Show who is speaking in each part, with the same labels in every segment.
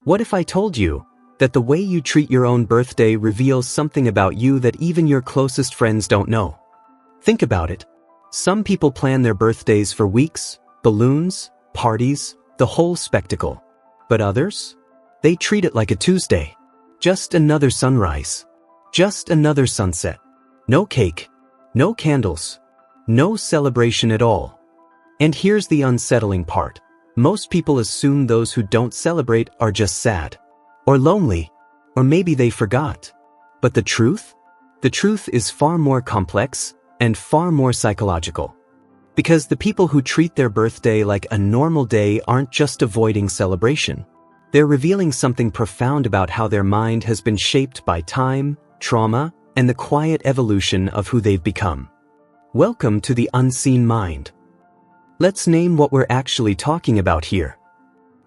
Speaker 1: What if I told you that the way you treat your own birthday reveals something about you that even your closest friends don't know? Think about it. Some people plan their birthdays for weeks, balloons, parties, the whole spectacle. But others? They treat it like a Tuesday. Just another sunrise. Just another sunset. No cake. No candles. No celebration at all. And here's the unsettling part. Most people assume those who don't celebrate are just sad. Or lonely. Or maybe they forgot. But the truth? The truth is far more complex and far more psychological. Because the people who treat their birthday like a normal day aren't just avoiding celebration. They're revealing something profound about how their mind has been shaped by time, trauma, and the quiet evolution of who they've become. Welcome to the unseen mind. Let's name what we're actually talking about here.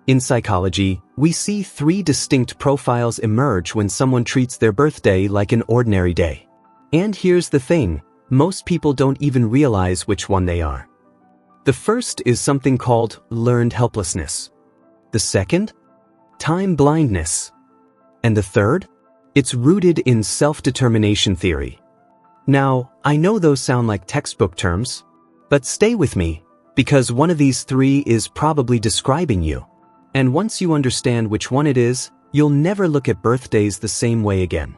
Speaker 1: In psychology, we see three distinct profiles emerge when someone treats their birthday like an ordinary day. And here's the thing, most people don't even realize which one they are. The first is something called learned helplessness. The second? Time blindness. And the third? It's rooted in self-determination theory. Now, I know those sound like textbook terms, but stay with me, because one of these three is probably describing you. And once you understand which one it is, you'll never look at birthdays the same way again.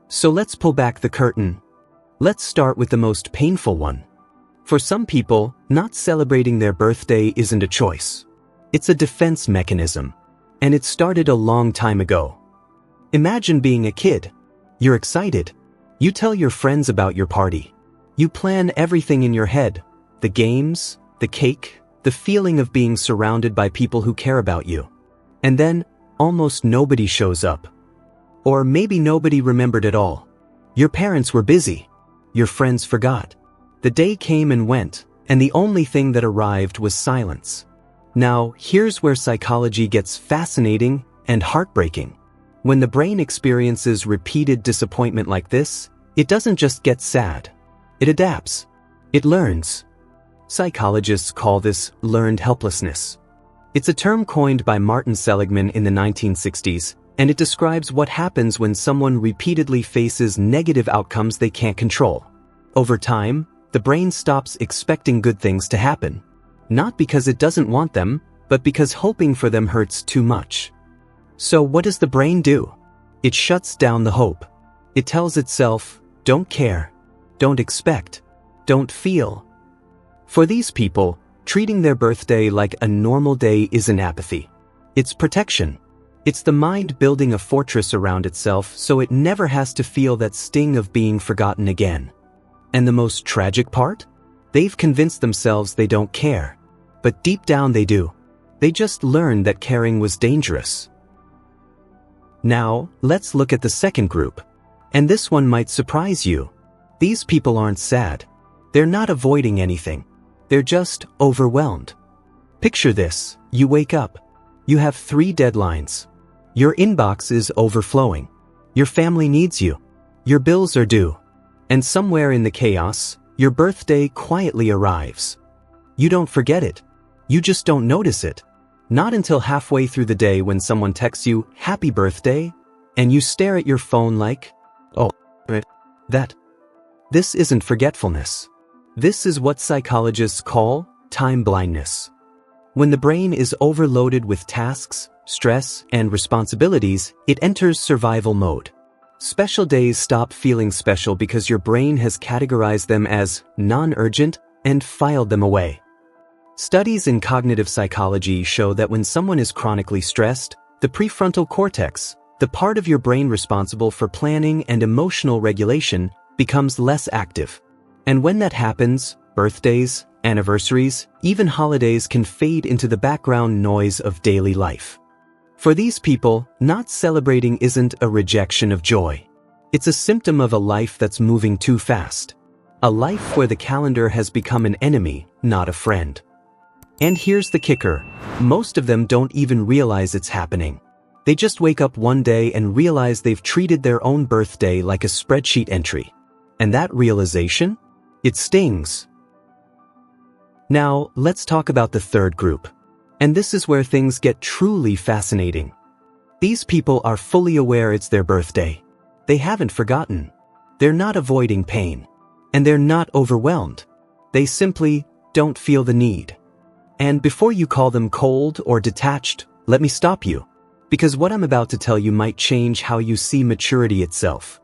Speaker 1: So let's pull back the curtain. Let's start with the most painful one. For some people, not celebrating their birthday isn't a choice. It's a defense mechanism. And it started a long time ago. Imagine being a kid. You're excited. You tell your friends about your party. You plan everything in your head. The games, the cake, the feeling of being surrounded by people who care about you. And then, almost nobody shows up. Or maybe nobody remembered at all. Your parents were busy. Your friends forgot. The day came and went, and the only thing that arrived was silence. Now, here's where psychology gets fascinating and heartbreaking. When the brain experiences repeated disappointment like this, it doesn't just get sad. It adapts. It learns. Psychologists call this learned helplessness. It's a term coined by Martin Seligman in the 1960s, and it describes what happens when someone repeatedly faces negative outcomes they can't control. Over time, the brain stops expecting good things to happen. Not because it doesn't want them, but because hoping for them hurts too much. So what does the brain do? It shuts down the hope. It tells itself, don't care, don't expect, don't feel. For these people, treating their birthday like a normal day isn't apathy. It's protection. It's the mind building a fortress around itself so it never has to feel that sting of being forgotten again. And the most tragic part? They've convinced themselves they don't care. But deep down they do. They just learned that caring was dangerous. Now, let's look at the second group. And this one might surprise you. These people aren't sad. They're not avoiding anything. They're just overwhelmed. Picture this. You wake up. You have 3 deadlines. Your inbox is overflowing. Your family needs you. Your bills are due. And somewhere in the chaos, your birthday quietly arrives. You don't forget it. You just don't notice it. Not until halfway through the day when someone texts you, "Happy birthday," and you stare at your phone like, "Oh, that." This isn't forgetfulness. This is what psychologists call time blindness. When the brain is overloaded with tasks, stress, and responsibilities, it enters survival mode. Special days stop feeling special because your brain has categorized them as non-urgent and filed them away. Studies in cognitive psychology show that when someone is chronically stressed, the prefrontal cortex, the part of your brain responsible for planning and emotional regulation, becomes less active. And when that happens, birthdays, anniversaries, even holidays can fade into the background noise of daily life. For these people, not celebrating isn't a rejection of joy. It's a symptom of a life that's moving too fast. A life where the calendar has become an enemy, not a friend. And here's the kicker. Most of them don't even realize it's happening. They just wake up one day and realize they've treated their own birthday like a spreadsheet entry. And that realization? It stings. Now, let's talk about the third group. And this is where things get truly fascinating. These people are fully aware it's their birthday. They haven't forgotten. They're not avoiding pain. And they're not overwhelmed. They simply don't feel the need. And before you call them cold or detached, let me stop you. Because what I'm about to tell you might change how you see maturity itself.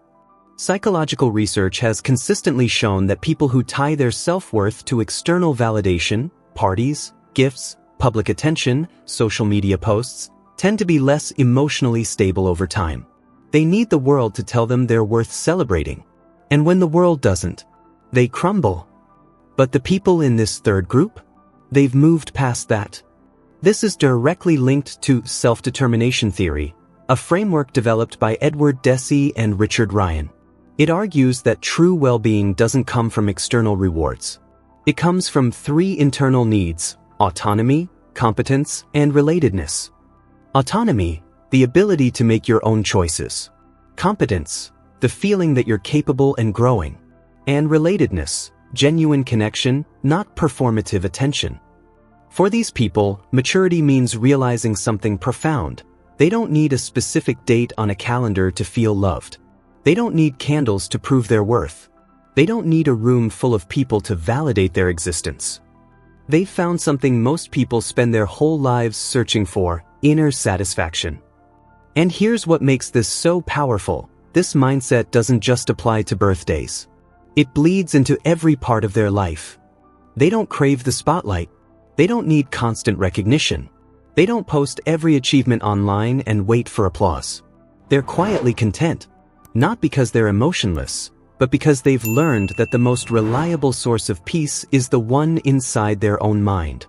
Speaker 1: Psychological research has consistently shown that people who tie their self-worth to external validation, parties, gifts, public attention, social media posts, tend to be less emotionally stable over time. They need the world to tell them they're worth celebrating. And when the world doesn't, they crumble. But the people in this third group? They've moved past that. This is directly linked to self-determination theory, a framework developed by Edward Deci and Richard Ryan. It argues that true well-being doesn't come from external rewards. It comes from three internal needs: autonomy, competence, and relatedness. Autonomy, the ability to make your own choices. Competence, the feeling that you're capable and growing. And relatedness, genuine connection, not performative attention. For these people, maturity means realizing something profound. They don't need a specific date on a calendar to feel loved. They don't need candles to prove their worth. They don't need a room full of people to validate their existence. They've found something most people spend their whole lives searching for: inner satisfaction. And here's what makes this so powerful. This mindset doesn't just apply to birthdays. It bleeds into every part of their life. They don't crave the spotlight. They don't need constant recognition. They don't post every achievement online and wait for applause. They're quietly content, not because they're emotionless, but because they've learned that the most reliable source of peace is the one inside their own mind.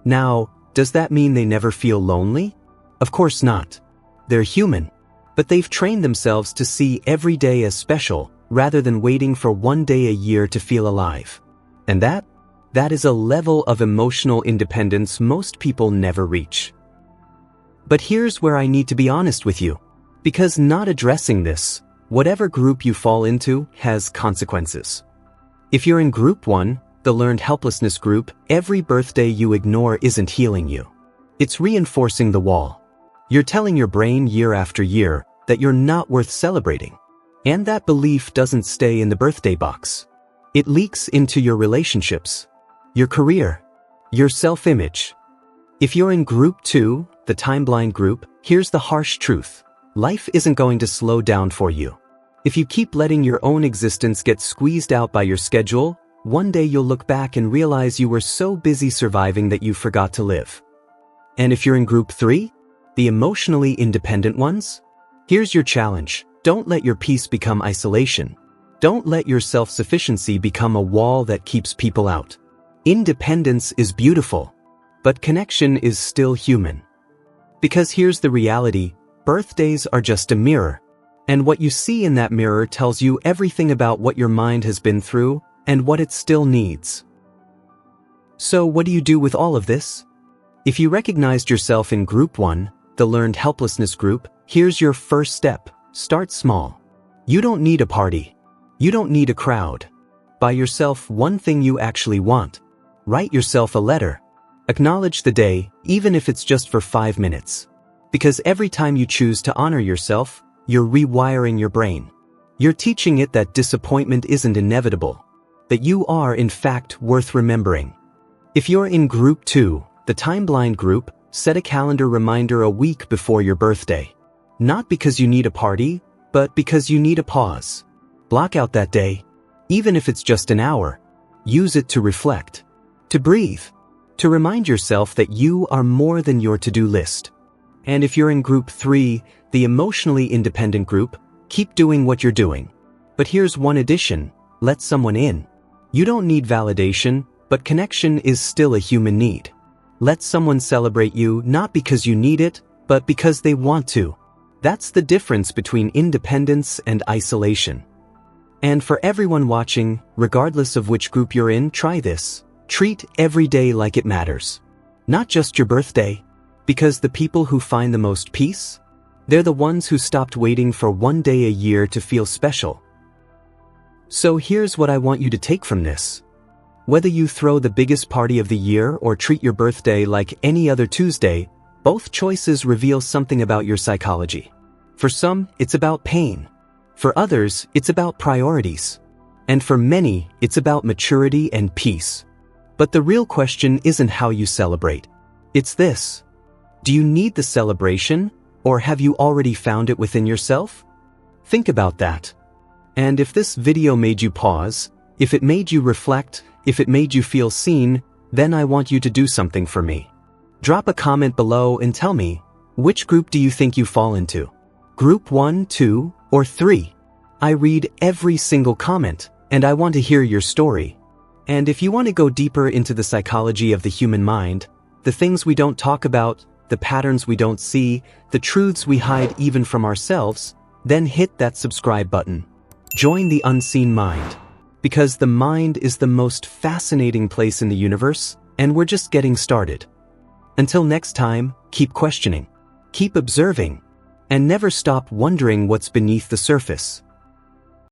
Speaker 1: Now, does that mean they never feel lonely? Of course not. They're human, but they've trained themselves to see every day as special, rather than waiting for one day a year to feel alive. And that is a level of emotional independence most people never reach. But here's where I need to be honest with you. Because not addressing this, whatever group you fall into, has consequences. If you're in group 1, the learned helplessness group, every birthday you ignore isn't healing you. It's reinforcing the wall. You're telling your brain year after year that you're not worth celebrating. And that belief doesn't stay in the birthday box. It leaks into your relationships, your career, your self-image. If you're in group 2, the time-blind group, here's the harsh truth. Life isn't going to slow down for you. If you keep letting your own existence get squeezed out by your schedule, one day you'll look back and realize you were so busy surviving that you forgot to live. And if you're in group 3, the emotionally independent ones, here's your challenge. Don't let your peace become isolation. Don't let your self-sufficiency become a wall that keeps people out. Independence is beautiful, but connection is still human. Because here's the reality: birthdays are just a mirror, and what you see in that mirror tells you everything about what your mind has been through and what it still needs. So what do you do with all of this? If you recognized yourself in group 1, the learned helplessness group, here's your first step. Start small. You don't need a party. You don't need a crowd. Buy yourself one thing you actually want. Write yourself a letter. Acknowledge the day, even if it's just for 5 minutes. Because every time you choose to honor yourself, you're rewiring your brain. You're teaching it that disappointment isn't inevitable, that you are in fact worth remembering. If you're in group 2, the time-blind group, set a calendar reminder a week before your birthday. Not because you need a party, but because you need a pause. Block out that day, even if it's just an hour. Use it to reflect, to breathe, to remind yourself that you are more than your to-do list. And if you're in group 3, the emotionally independent group, keep doing what you're doing. But here's one addition: let someone in. You don't need validation, but connection is still a human need. Let someone celebrate you not because you need it, but because they want to. That's the difference between independence and isolation. And for everyone watching, regardless of which group you're in, try this. Treat every day like it matters. Not just your birthday. Because the people who find the most peace, they're the ones who stopped waiting for one day a year to feel special. So here's what I want you to take from this. Whether you throw the biggest party of the year or treat your birthday like any other Tuesday, Both choices reveal something about your psychology. For some, it's about pain. For others, it's about priorities. And for many, it's about maturity and peace. But the real question isn't how you celebrate. It's this. Do you need the celebration, or have you already found it within yourself? Think about that. And if this video made you pause, if it made you reflect, if it made you feel seen, then I want you to do something for me. Drop a comment below and tell me, which group do you think you fall into? Group 1, 2, or 3? I read every single comment, and I want to hear your story. And if you want to go deeper into the psychology of the human mind, the things we don't talk about, the patterns we don't see, the truths we hide even from ourselves, then hit that subscribe button. Join the unseen mind. Because the mind is the most fascinating place in the universe, and we're just getting started. Until next time, keep questioning, keep observing, and never stop wondering what's beneath the surface.